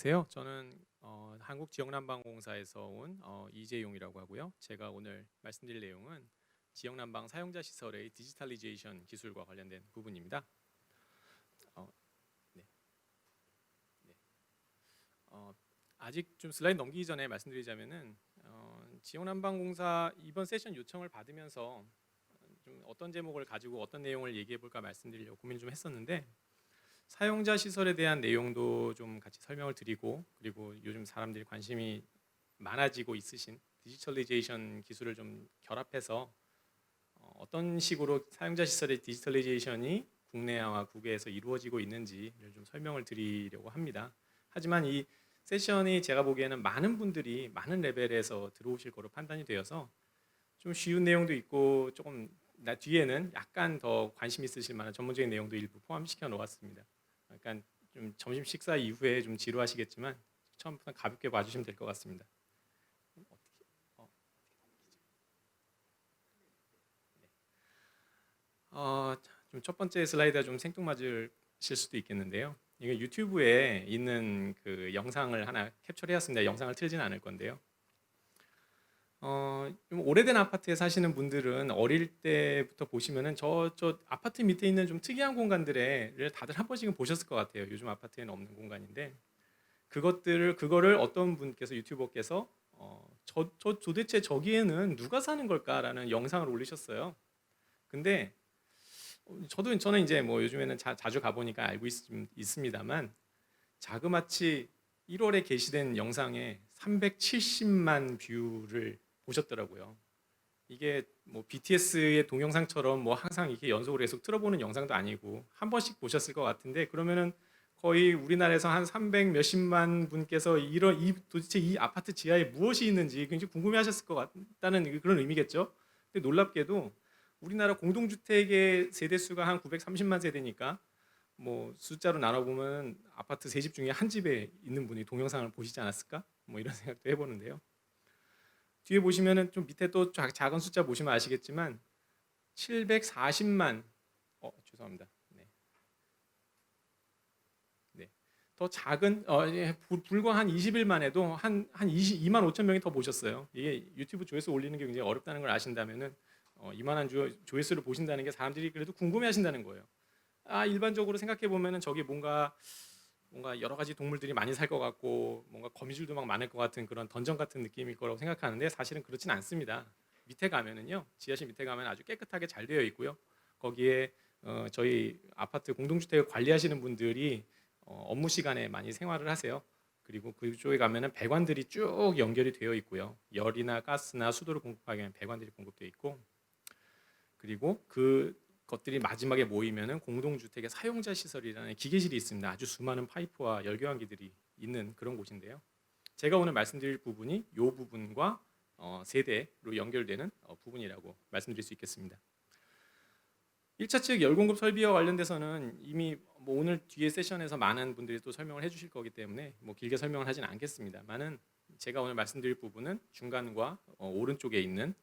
안녕하세요. 저는 한국지역난방공사에서 온 이재용이라고 하고요. 제가 오늘 말씀드릴 내용은 지역난방 사용자 시설의 디지털리제이션 기술과 관련된 부분입니다. 어, 네, 네. 어, 아직 좀 슬라이드 넘기기 전에 말씀드리자면은 지역난방공사 이번 세션 요청을 받으면서 좀 어떤 제목을 가지고 어떤 내용을 얘기해 볼까 말씀드리려고 고민 좀 했었는데, 사용자 시설에 대한 내용도 좀 같이 설명을 드리고, 그리고 요즘 사람들이 관심이 많아지고 있으신 디지털리제이션 기술을 좀 결합해서 어떤 식으로 사용자 시설의 디지털리제이션이 국내와 국외에서 이루어지고 있는지를 좀 설명을 드리려고 합니다. 하지만 이 세션이 제가 보기에는 많은 분들이 많은 레벨에서 들어오실 거로 판단이 되어서 좀 쉬운 내용도 있고, 조금 뒤에는 약간 더 관심 있으실 만한 전문적인 내용도 일부 포함시켜 놓았습니다. 약간 좀 점심 식사 이후에 좀 지루하시겠지만 처음부터 가볍게 봐주시면 될 것 같습니다. 좀 첫 번째 슬라이드가 좀 생뚱맞으실 수도 있겠는데요. 이게 유튜브에 있는 그 영상을 하나 캡처해왔습니다. 영상을 틀지는 않을 건데요. 좀 오래된 아파트에 사시는 분들은 어릴 때부터 보시면은 저 아파트 밑에 있는 좀 특이한 공간들을 다들 한 번씩은 보셨을 것 같아요. 요즘 아파트에는 없는 공간인데, 그거를 어떤 분께서, 유튜버께서 저 도대체 저기에는 누가 사는 걸까라는 영상을 올리셨어요. 근데 저는 이제 뭐 요즘에는 자주 가보니까 알고 있습니다만, 자그마치 1월에 게시된 영상에 370만 뷰를 보셨더라고요. 이게 뭐 BTS의 동영상처럼 뭐 항상 이렇게 연속으로 계속 틀어보는 영상도 아니고 한 번씩 보셨을 것 같은데, 그러면은 거의 우리나라에서 한 300 몇십만 분께서 도대체 이 아파트 지하에 무엇이 있는지 굉장히 궁금해하셨을 것 같다는 그런 의미겠죠. 근데 놀랍게도 우리나라 공동주택의 세대 수가 한 930만 세대니까, 뭐 숫자로 나눠보면 아파트 세 집 중에 한 집에 있는 분이 동영상을 보시지 않았을까? 뭐 이런 생각도 해보는데요. 뒤에 보시면은 좀 밑에 또 작은 숫자 보시면 아시겠지만 740만, 죄송합니다. 네. 네. 더 작은 예, 불과 한 20일 만에도 한 2만 5천 명이 더 보셨어요. 이게 유튜브 조회수 올리는 게 굉장히 어렵다는 걸 아신다면은 이만한 조회수를 보신다는 게 사람들이 그래도 궁금해하신다는 거예요. 일반적으로 생각해 보면은 저기 뭔가 여러 가지 동물들이 많이 살 것 같고, 뭔가 거미줄도 막 많을 것 같은 그런 던전 같은 느낌일 거라고 생각하는데, 사실은 그렇진 않습니다. 밑에 가면은요, 지하실 밑에 가면 아주 깨끗하게 잘 되어 있고요. 거기에 저희 아파트 공동주택을 관리하시는 분들이 업무 시간에 많이 생활을 하세요. 그리고 그쪽에 가면은 배관들이 쭉 연결이 되어 있고요. 열이나 가스나 수도를 공급하기 위한 배관들이 공급되어 있고, 그리고 그 것들이 마지막에 모이면은 공동주택의 사용자 시설이라는 기계실이 있습니다. 아주 수많은 파이프와 열교환기들이 있는 그런 곳인데요. 제가 오늘 말씀드릴 부분이 이 부분과 세대로 연결되는 부분이라고 말씀드릴 수 있겠습니다. 1차 측 열공급 설비와 관련돼서는 이미 뭐 오늘 뒤에 세션에서 많은 분들이 또 설명을 해주실 거기 때문에 뭐 길게 설명을 하진 않겠습니다만은, 제가 오늘 말씀드릴 부분은 중간과 오른쪽에 있는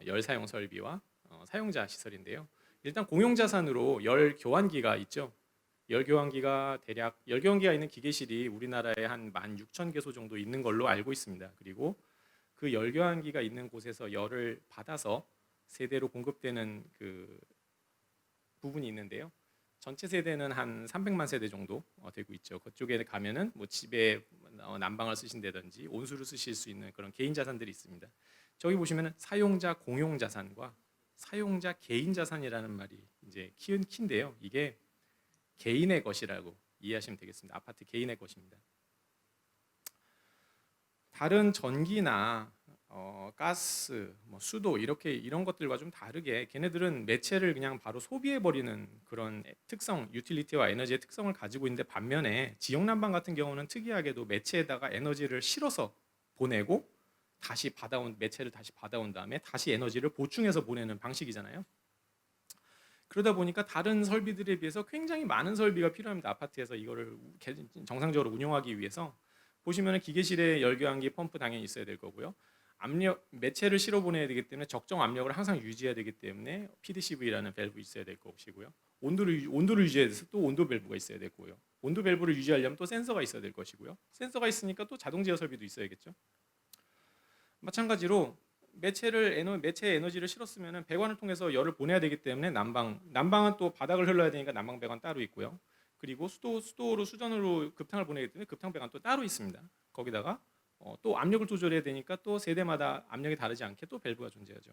열 사용 설비와 사용자 시설인데요. 일단 공용 자산으로 열 교환기가 있죠. 열 교환기가 있는 기계실이 우리나라에 한 16,000개소 정도 있는 걸로 알고 있습니다. 그리고 그 열 교환기가 있는 곳에서 열을 받아서 세대로 공급되는 그 부분이 있는데요. 전체 세대는 한 300만 세대 정도 되고 있죠. 그쪽에 가면은 뭐 집에 난방을 쓰신다든지 온수를 쓰실 수 있는 그런 개인 자산들이 있습니다. 저기 보시면은 사용자 공용 자산과 사용자 개인 자산이라는 말이 이제 키인데요. 이게 개인의 것이라고 이해하시면 되겠습니다. 아파트 개인의 것입니다. 다른 전기나 가스, 뭐 수도 이런 것들과 좀 다르게 걔네들은 매체를 그냥 바로 소비해 버리는 그런 특성, 유틸리티와 에너지의 특성을 가지고 있는데, 반면에 지역 난방 같은 경우는 특이하게도 매체에다가 에너지를 실어서 보내고 다시 받아온 매체를 다시 받아온 다음에 다시 에너지를 보충해서 보내는 방식이잖아요. 그러다 보니까 다른 설비들에 비해서 굉장히 많은 설비가 필요합니다. 아파트에서 이거를 정상적으로 운영하기 위해서 보시면 기계실에 열교환기 펌프 당연히 있어야 될 거고요. 압력 매체를 실어 보내야 되기 때문에 적정 압력을 항상 유지해야 되기 때문에 PDCV라는 밸브 있어야 될 것이고요. 온도를 유지해야 돼서 또 온도 밸브가 있어야 되고요. 온도 밸브를 유지하려면 또 센서가 있어야 될 것이고요. 센서가 있으니까 또 자동 제어 설비도 있어야겠죠. 마찬가지로 매체 에너지를 실었으면 배관을 통해서 열을 보내야 되기 때문에 난방은 또 바닥을 흘러야 되니까 난방 배관 따로 있고요. 그리고 수도로 수전으로 급탕을 보내기 때문에 급탕 배관 또 따로 있습니다. 거기다가 또 압력을 조절해야 되니까 또 세대마다 압력이 다르지 않게 또 밸브가 존재하죠.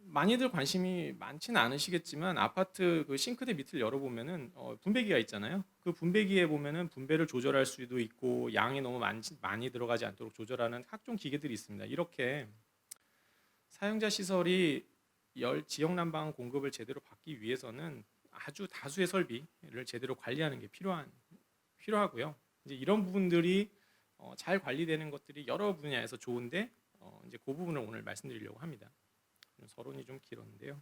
많이들 관심이 많지는 않으시겠지만 아파트 그 싱크대 밑을 열어보면은 분배기가 있잖아요. 그 분배기에 보면은 분배를 조절할 수도 있고 양이 너무 많이 들어가지 않도록 조절하는 각종 기계들이 있습니다. 이렇게 사용자 시설이 지역 난방 공급을 제대로 받기 위해서는 아주 다수의 설비를 제대로 관리하는 게 필요하고요. 이제 이런 부분들이 잘 관리되는 것들이 여러 분야에서 좋은데 이제 그 부분을 오늘 말씀드리려고 합니다. 서론이 좀 길었는데요.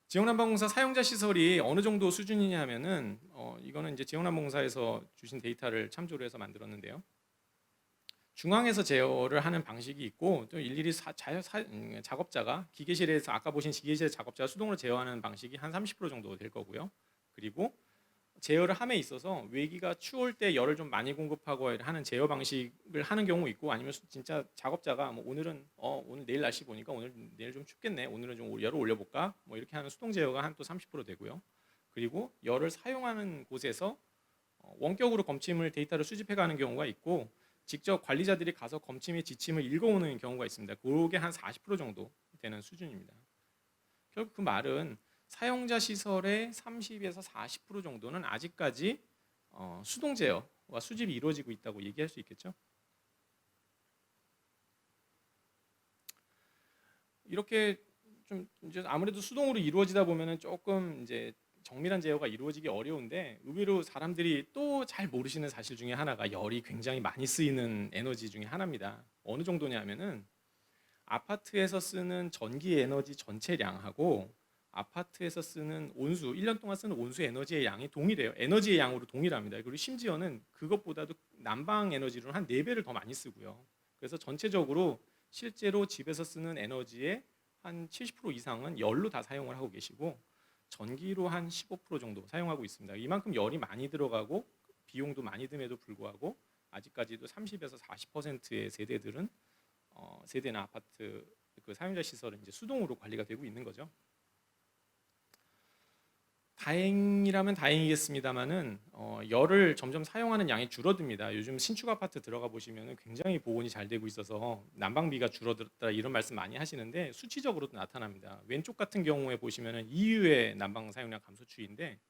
지역난방공사 사용자 시설이 어느 정도 수준이냐 하면은 이거는 이제 지역난방공사에서 주신 데이터를 참조로 해서 만들었는데요. 중앙에서 제어를 하는 방식이 있고 또 일일이 작업자가 기계실에서 아까 보신 기계실 작업자가 수동으로 제어하는 방식이 한 30% 정도 될 거고요. 그리고 제어를 함에 있어서 외기가 추울 때 열을 좀 많이 공급하고 하는 제어 방식을 하는 경우 있고 아니면 진짜 작업자가 뭐 오늘 내일 날씨 보니까 내일 좀 춥겠네. 오늘은 좀 열을 올려볼까? 뭐 이렇게 하는 수동 제어가 한 또 30% 되고요. 그리고 열을 사용하는 곳에서 원격으로 검침을 데이터를 수집해가는 경우가 있고 직접 관리자들이 가서 검침의 지침을 읽어오는 경우가 있습니다. 그게 한 40% 정도 되는 수준입니다. 결국 그 말은 사용자 시설의 30에서 40% 정도는 아직까지 수동 제어와 수집이 이루어지고 있다고 얘기할 수 있겠죠. 이렇게 좀 이제 아무래도 수동으로 이루어지다 보면은 조금 이제 정밀한 제어가 이루어지기 어려운데 의외로 사람들이 또 잘 모르시는 사실 중에 하나가 열이 굉장히 많이 쓰이는 에너지 중에 하나입니다. 어느 정도냐면은 아파트에서 쓰는 전기 에너지 전체량하고 아파트에서 쓰는 온수, 1년 동안 쓰는 온수 에너지의 양이 동일해요. 에너지의 양으로 동일합니다. 그리고 심지어는 그것보다도 난방 에너지로는 한 4배를 더 많이 쓰고요. 그래서 전체적으로 실제로 집에서 쓰는 에너지의 한 70% 이상은 열로 다 사용을 하고 계시고 전기로 한 15% 정도 사용하고 있습니다. 이만큼 열이 많이 들어가고 비용도 많이 듦에도 불구하고 아직까지도 30에서 40%의 세대들은 세대나 아파트 그 사용자 시설은 이제 수동으로 관리가 되고 있는 거죠. 다행이라면 다행이겠습니다만은 열을 점점 사용하는 양이 줄어듭니다. 요즘 신축 아파트 들어가 보시면 굉장히 보온이 잘 되고 있어서 난방비가 줄어들었다 이런 말씀 많이 하시는데 수치적으로도 나타납니다. 왼쪽 같은 경우에 보시면 EU의 난방 사용량 감소 추이인데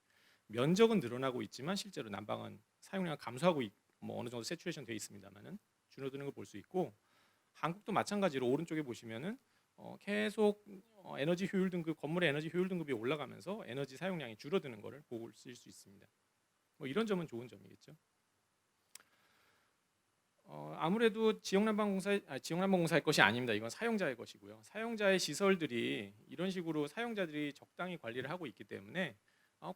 면적은 늘어나고 있지만 실제로 난방은 사용량 감소하고 뭐 어느 정도 세츄레이션 되어 있습니다만은 줄어드는 걸 볼 수 있고 한국도 마찬가지로 오른쪽에 보시면은 계속 에너지 효율 등급 건물의 에너지 효율 등급이 올라가면서 에너지 사용량이 줄어드는 것을 보실 수 있습니다. 뭐 이런 점은 좋은 점이겠죠. 아무래도 지역난방공사의 것이 아닙니다. 이건 사용자의 것이고요. 사용자의 시설들이 이런 식으로 사용자들이 적당히 관리를 하고 있기 때문에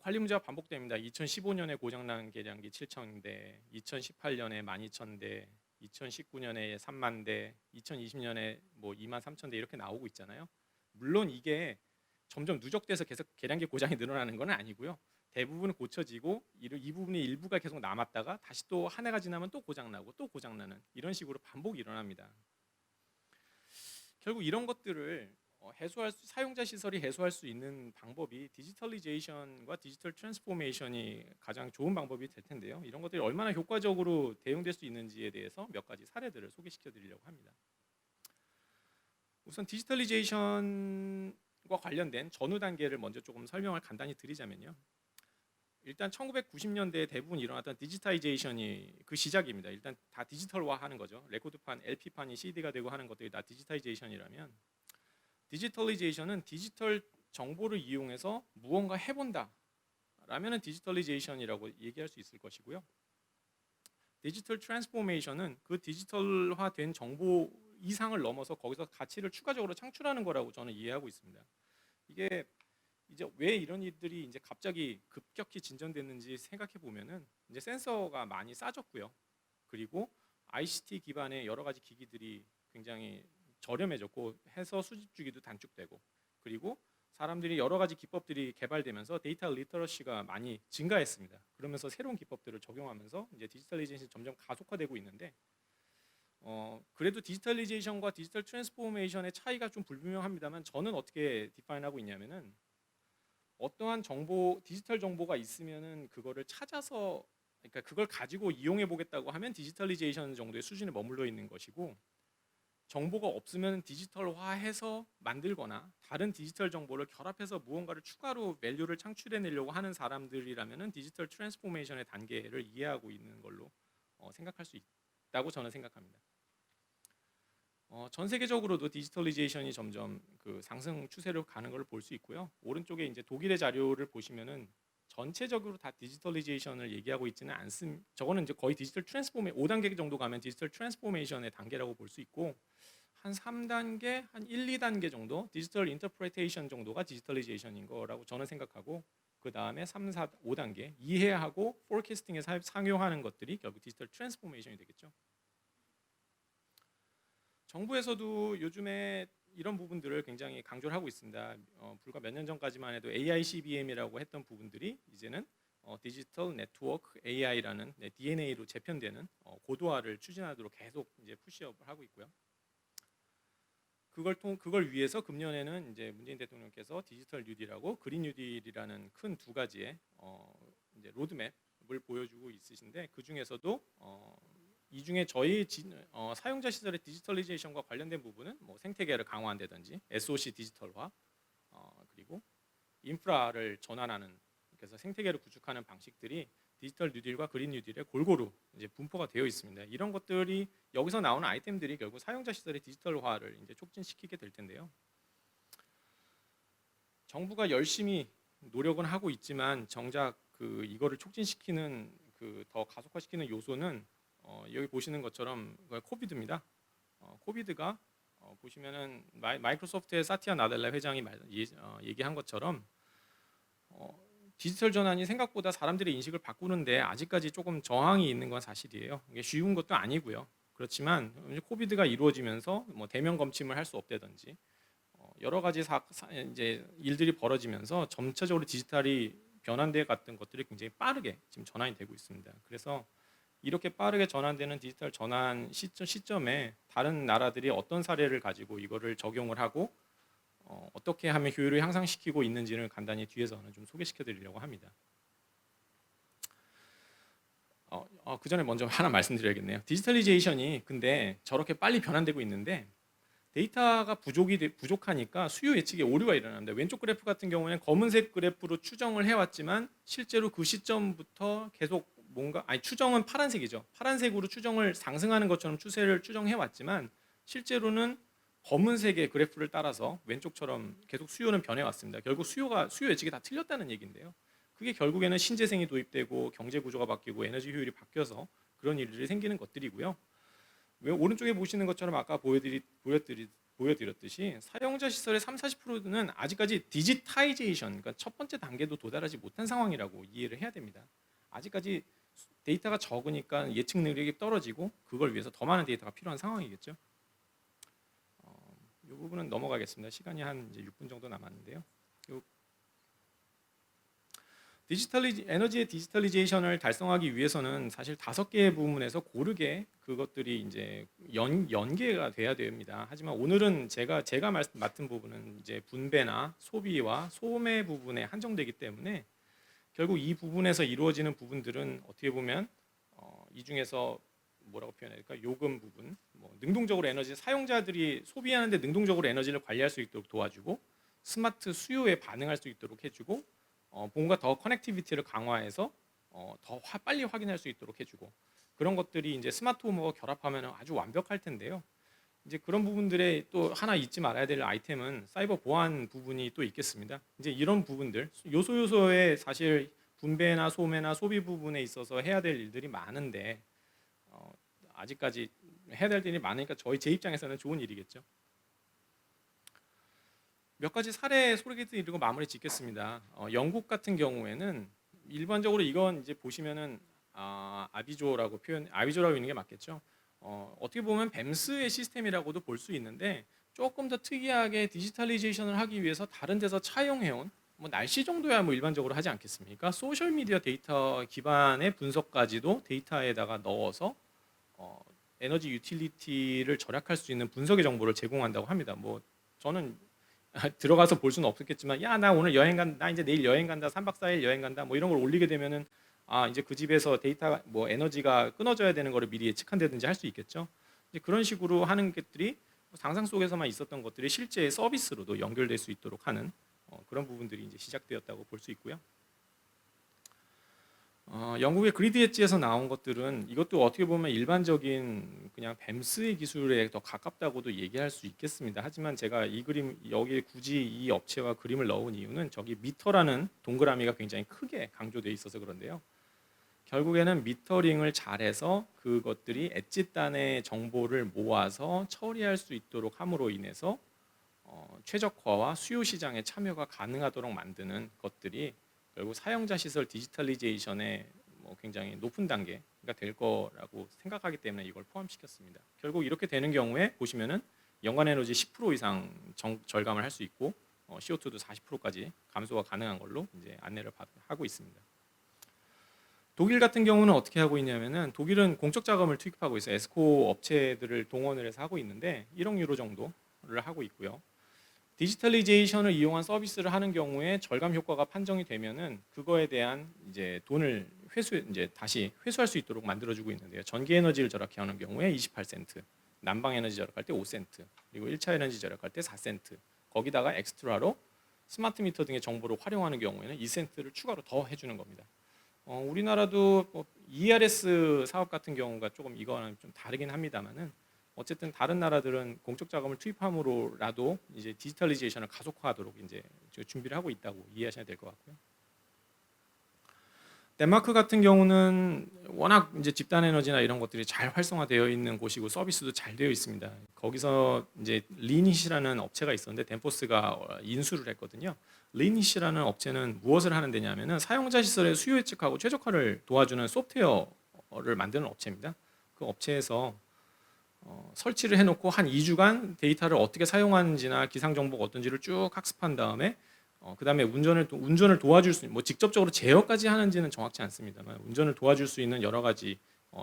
관리 문제가 반복됩니다. 2015년에 고장난 계량기 7,000대, 2018년에 12,000대, 2019년에 3만 대, 2020년에 뭐 2만 3천 대 이렇게 나오고 있잖아요. 물론 이게 점점 누적돼서 계속 계량기 고장이 늘어나는 건 아니고요. 대부분 고쳐지고 이 부분이 일부가 계속 남았다가 다시 또 한 해가 지나면 또 고장나고 또 고장나는 이런 식으로 반복이 일어납니다. 결국 이런 것들을 사용자 시설이 해소할 수 있는 방법이 디지털리제이션과 디지털 트랜스포메이션이 가장 좋은 방법이 될 텐데요. 이런 것들이 얼마나 효과적으로 대응될 수 있는지에 대해서 몇 가지 사례들을 소개시켜 드리려고 합니다. 우선 디지털리제이션과 관련된 전후 단계를 먼저 조금 설명을 간단히 드리자면요. 일단 1990년대에 대부분 일어났던 디지타이제이션이 그 시작입니다. 일단 다 디지털화하는 거죠. 레코드판, LP판이 CD가 되고 하는 것들이 다 디지타이제이션이라면 디지털리제이션은 디지털 정보를 이용해서 무언가 해본다 라면은 디지털리제이션이라고 얘기할 수 있을 것이고요. 디지털 트랜스포메이션은 그 디지털화된 정보 이상을 넘어서 거기서 가치를 추가적으로 창출하는 거라고 저는 이해하고 있습니다. 이게 이제 왜 이런 일들이 이제 갑자기 급격히 진전됐는지 생각해 보면은 이제 센서가 많이 싸졌고요. 그리고 ICT 기반의 여러 가지 기기들이 굉장히 저렴해졌고 해서 수집 주기도 단축되고 그리고 사람들이 여러 가지 기법들이 개발되면서 데이터 리터러시가 많이 증가했습니다. 그러면서 새로운 기법들을 적용하면서 이제 디지털리제이션이 점점 가속화되고 있는데 그래도 디지털리제이션과 디지털 트랜스포메이션의 차이가 좀 불분명합니다만 저는 어떻게 디파인하고 있냐면은 어떠한 정보, 디지털 정보가 있으면은 그거를 찾아서 그러니까 그걸 가지고 이용해 보겠다고 하면 디지털리제이션 정도의 수준에 머물러 있는 것이고 정보가 없으면 디지털화해서 만들거나 다른 디지털 정보를 결합해서 무언가를 추가로 밸류를 창출해내려고 하는 사람들이라면은 디지털 트랜스포메이션의 단계를 이해하고 있는 걸로 생각할 수 있다고 저는 생각합니다. 전 세계적으로도 디지털리제이션이 점점 그 상승 추세로 가는 걸 볼 수 있고요. 오른쪽에 이제 독일의 자료를 보시면은 전체적으로 다 디지털리제이션을 얘기하고 있지는 않습니다. 저거는 이제 거의 디지털 트랜스포메 5단계 정도 가면 디지털 트랜스포메이션의 단계라고 볼 수 있고 한 3단계, 한 1, 2단계 정도 디지털 인터프레테이션 정도가 디지털리제이션인 거라고 저는 생각하고 그 다음에 3, 4, 5단계 이해하고 포캐스팅에 상용하는 것들이 결국 디지털 트랜스포메이션이 되겠죠. 정부에서도 요즘에 이런 부분들을 굉장히 강조를 하고 있습니다. 불과 몇 년 전까지만 해도 AICBM이라고 했던 부분들이 이제는 디지털 네트워크 AI라는 DNA로 재편되는 고도화를 추진하도록 계속 이제 푸시업을 하고 있고요. 그걸 위해서 금년에는 이제 문재인 대통령께서 디지털 뉴딜하고 그린 뉴딜이라는 큰 두 가지의 이제 로드맵을 보여주고 있으신데 그 중에서도 이 중에 저희 사용자 시설의 디지털리제이션과 관련된 부분은 뭐 생태계를 강화한다든지 SOC 디지털화 그리고 인프라를 전환하는 그래서 생태계를 구축하는 방식들이 디지털 뉴딜과 그린 뉴딜에 골고루 이제 분포가 되어 있습니다. 이런 것들이 여기서 나오는 아이템들이 결국 사용자 시설의 디지털화를 이제 촉진시키게 될 텐데요. 정부가 열심히 노력은 하고 있지만 정작 그 이거를 촉진시키는 그 더 가속화시키는 요소는 여기 보시는 것처럼 코비드입니다. 코비드가 보시면은 마이크로소프트의 사티아 나델라 회장이 얘기한 것처럼 디지털 전환이 생각보다 사람들의 인식을 바꾸는데 아직까지 조금 저항이 있는 건 사실이에요. 이게 쉬운 것도 아니고요. 그렇지만 코비드가 이루어지면서 뭐 대면 검침을 할 수 없다든지 여러 가지 이제 일들이 벌어지면서 점차적으로 디지털이 변환돼 갔던 것들이 굉장히 빠르게 지금 전환이 되고 있습니다. 그래서 이렇게 빠르게 전환되는 디지털 전환 시점에 다른 나라들이 어떤 사례를 가지고 이거를 적용을 하고 어떻게 하면 효율을 향상시키고 있는지를 간단히 뒤에서는 좀 소개시켜 드리려고 합니다. 그 전에 먼저 하나 말씀드려야겠네요. 디지털리제이션이 근데 저렇게 빨리 변환되고 있는데 데이터가 부족하니까 수요 예측에 오류가 일어납니다. 왼쪽 그래프 같은 경우에는 검은색 그래프로 추정을 해왔지만 실제로 그 시점부터 계속 추정은 파란색이죠. 파란색으로 추정을 상승하는 것처럼 추세를 추정해왔지만 실제로는 검은색의 그래프를 따라서 왼쪽처럼 계속 수요는 변해왔습니다. 결국 수요 예측이 다 틀렸다는 얘기인데요. 그게 결국에는 신재생이 도입되고 경제 구조가 바뀌고 에너지 효율이 바뀌어서 그런 일들이 생기는 것들이고요. 오른쪽에 보시는 것처럼 아까 보여드렸듯이 사용자 시설의 30-40%는 아직까지 디지타이제이션, 그러니까 첫 번째 단계도 도달하지 못한 상황이라고 이해를 해야 됩니다. 아직까지 데이터가 적으니까 예측 능력이 떨어지고 그걸 위해서 더 많은 데이터가 필요한 상황이겠죠. 이 부분은 넘어가겠습니다. 시간이 한 이제 6분 정도 남았는데요. 에너지의 디지털리제이션을 달성하기 위해서는 사실 5개의 부분에서 고르게 그것들이 이제 연계가 돼야 됩니다. 하지만 오늘은 제가 맡은 부분은 이제 분배나 소비와 소매 부분에 한정되기 때문에 결국 이 부분에서 이루어지는 부분들은 어떻게 보면 이 중에서 뭐라고 표현해야 될까? 요금 부분, 능동적으로 에너지 사용자들이 소비하는데 능동적으로 에너지를 관리할 수 있도록 도와주고 스마트 수요에 반응할 수 있도록 해주고 뭔가 더 커넥티비티를 강화해서 더 빨리 확인할 수 있도록 해주고 그런 것들이 이제 스마트 홈과 결합하면 아주 완벽할 텐데요. 이제 그런 부분들에 또 하나 잊지 말아야 될 아이템은 사이버 보안 부분이 또 있겠습니다. 이제 이런 부분들 요소에 사실 분배나 소매나 소비 부분에 있어서 해야 될 일들이 많은데 아직까지 해야 될 일이 많으니까 제 입장에서는 좋은 일이겠죠. 몇 가지 사례 소개드리고 마무리 짓겠습니다. 영국 같은 경우에는 일반적으로 이건 이제 보시면은 아비조라고 있는 게 맞겠죠. 어떻게 보면 뱀스의 시스템이라고도 볼 수 있는데 조금 더 특이하게 디지털리제이션을 하기 위해서 다른 데서 차용해온 뭐 날씨 정도야 뭐 일반적으로 하지 않겠습니까? 소셜 미디어 데이터 기반의 분석까지도 데이터에다가 넣어서 어, 에너지 유틸리티를 절약할 수 있는 분석의 정보를 제공한다고 합니다. 뭐 저는 들어가서 볼 수는 없었겠지만, 야 나 오늘 여행 간, 나 이제 내일 여행 간다, 3박 4일 여행 간다, 뭐 이런 걸 올리게 되면은 아 이제 그 집에서 데이터 뭐 에너지가 끊어져야 되는 거를 미리 예측한다든지 할 수 있겠죠. 이제 그런 식으로 하는 것들이 상상 속에서만 있었던 것들이 실제 서비스로도 연결될 수 있도록 하는 그런 부분들이 이제 시작되었다고 볼 수 있고요. 영국의 그리드 엣지에서 나온 것들은 이것도 어떻게 보면 일반적인 그냥 뱀스의 기술에 더 가깝다고도 얘기할 수 있겠습니다. 하지만 제가 이 그림 여기에 굳이 이 업체와 그림을 넣은 이유는 저기 미터라는 동그라미가 굉장히 크게 강조되어 있어서 그런데요. 결국에는 미터링을 잘해서 그것들이 엣지단의 정보를 모아서 처리할 수 있도록 함으로 인해서 최적화와 수요 시장에 참여가 가능하도록 만드는 것들이 결국 사용자 시설 디지털리제이션의 뭐 굉장히 높은 단계가 될 거라고 생각하기 때문에 이걸 포함시켰습니다. 결국 이렇게 되는 경우에 보시면은 연간 에너지 10% 이상 절감을 할 수 있고 CO2도 40%까지 감소가 가능한 걸로 이제 안내를 하고 있습니다. 독일 같은 경우는 어떻게 하고 있냐면은 독일은 공적 자금을 투입하고 있어요. 에스코 업체들을 동원을 해서 하고 있는데 1억 유로 정도를 하고 있고요. 디지털리제이션을 이용한 서비스를 하는 경우에 절감 효과가 판정이 되면은 그거에 대한 이제 돈을 이제 다시 회수할 수 있도록 만들어주고 있는데요. 전기 에너지를 절약해 하는 경우에 28센트, 난방 에너지 절약할 때 5센트, 그리고 1차 에너지 절약할 때 4센트. 거기다가 엑스트라로 스마트 미터 등의 정보를 활용하는 경우에는 2센트를 추가로 더 해주는 겁니다. 우리나라도 뭐 ERS 사업 같은 경우가 조금 이거는 좀 다르긴 합니다만은 어쨌든 다른 나라들은 공적 자금을 투입함으로라도 이제 디지털리제이션을 가속화하도록 이제 준비를 하고 있다고 이해하셔야 될 것 같고요. 덴마크 같은 경우는 워낙 이제 집단 에너지나 이런 것들이 잘 활성화되어 있는 곳이고 서비스도 잘 되어 있습니다. 거기서 이제 리닛이라는 업체가 있었는데 덴포스가 인수를 했거든요. 리닛이라는 업체는 무엇을 하는 데냐면은 사용자 시설의 수요 예측하고 최적화를 도와주는 소프트웨어를 만드는 업체입니다. 그 업체에서 설치를 해놓고 한 2주간 데이터를 어떻게 사용하는지나 기상 정보가 어떤지를 쭉 학습한 다음에 그다음에 운전을 도와줄 수 있는 뭐 직접적으로 제어까지 하는지는 정확치 않습니다만 운전을 도와줄 수 있는 여러 가지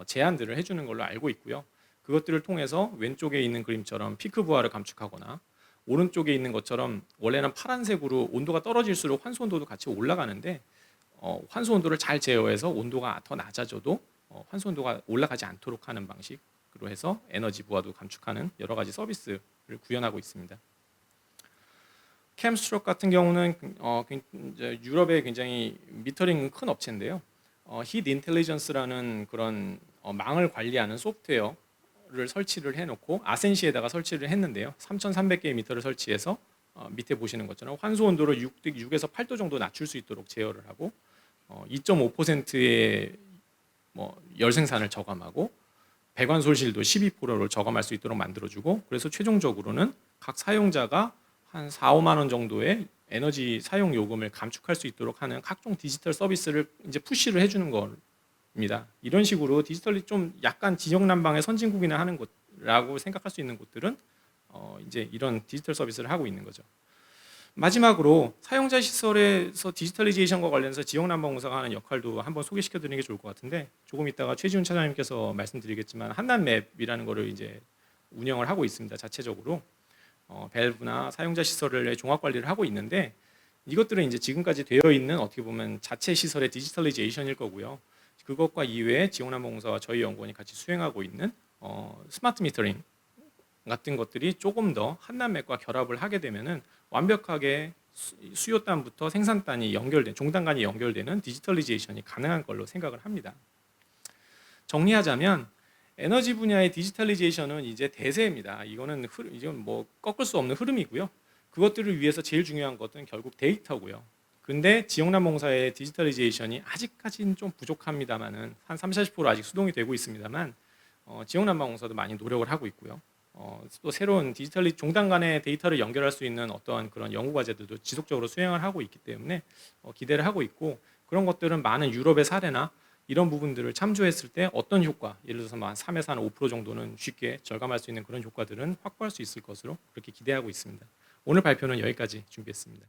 제안들을 해주는 걸로 알고 있고요. 그것들을 통해서 왼쪽에 있는 그림처럼 피크 부하를 감축하거나 오른쪽에 있는 것처럼 원래는 파란색으로 온도가 떨어질수록 환수 온도도 같이 올라가는데 환수 온도를 잘 제어해서 온도가 더 낮아져도 환수 온도가 올라가지 않도록 하는 방식으로 해서 에너지 부하도 감축하는 여러 가지 서비스를 구현하고 있습니다. 캠스트럭 같은 경우는 유럽의 굉장히 미터링 큰 업체인데요. 히트 인텔리전스라는 그런 망을 관리하는 소프트웨어를 설치를 해놓고 아센시에다가 설치를 했는데요. 3,300개의 미터를 설치해서 밑에 보시는 것처럼 환수 온도를 6에서 8도 정도 낮출 수 있도록 제어를 하고 2.5%의 뭐 열 생산을 저감하고 배관 손실도 12%를 저감할 수 있도록 만들어주고 그래서 최종적으로는 각 사용자가 한 4, 5만 원 정도의 에너지 사용 요금을 감축할 수 있도록 하는 각종 디지털 서비스를 이제 푸시를 해주는 겁니다. 이런 식으로 디지털이 좀 약간 지역 난방의 선진국이나 하는 곳이라고 생각할 수 있는 곳들은 이제 이런 디지털 서비스를 하고 있는 거죠. 마지막으로 사용자 시설에서 디지털리제이션과 관련해서 지역난방공사가 하는 역할도 한번 소개시켜드리는 게 좋을 것 같은데 조금 이따가 최지훈 차장님께서 말씀드리겠지만 한남맵이라는 거를 이제 운영을 하고 있습니다. 자체적으로 밸브나 사용자 시설의 종합 관리를 하고 있는데 이것들은 이제 지금까지 되어 있는 어떻게 보면 자체 시설의 디지털리제이션일 거고요. 그것과 이외에 지역난방공사와 저희 연구원이 같이 수행하고 있는 스마트 미터링 같은 것들이 조금 더 한남맥과 결합을 하게 되면은 완벽하게 수요단부터 생산단이 연결된 종단 간이 연결되는 디지털리제이션이 가능한 걸로 생각을 합니다. 정리하자면 에너지 분야의 디지털리제이션은 이제 대세입니다. 이거는 뭐 꺾을 수 없는 흐름이고요. 그것들을 위해서 제일 중요한 것은 결국 데이터고요. 근데 지역난방공사의 디지털리제이션이 아직까지는 좀 부족합니다만은 한 30, 40% 아직 수동이 되고 있습니다만 지역난방공사도 많이 노력을 하고 있고요. 또 새로운 디지털리 종단 간의 데이터를 연결할 수 있는 어떠한 그런 연구 과제들도 지속적으로 수행을 하고 있기 때문에 기대를 하고 있고 그런 것들은 많은 유럽의 사례나 이런 부분들을 참조했을 때 어떤 효과, 예를 들어서 한 3에서 한 5% 정도는 쉽게 절감할 수 있는 그런 효과들은 확보할 수 있을 것으로 그렇게 기대하고 있습니다. 오늘 발표는 여기까지 준비했습니다.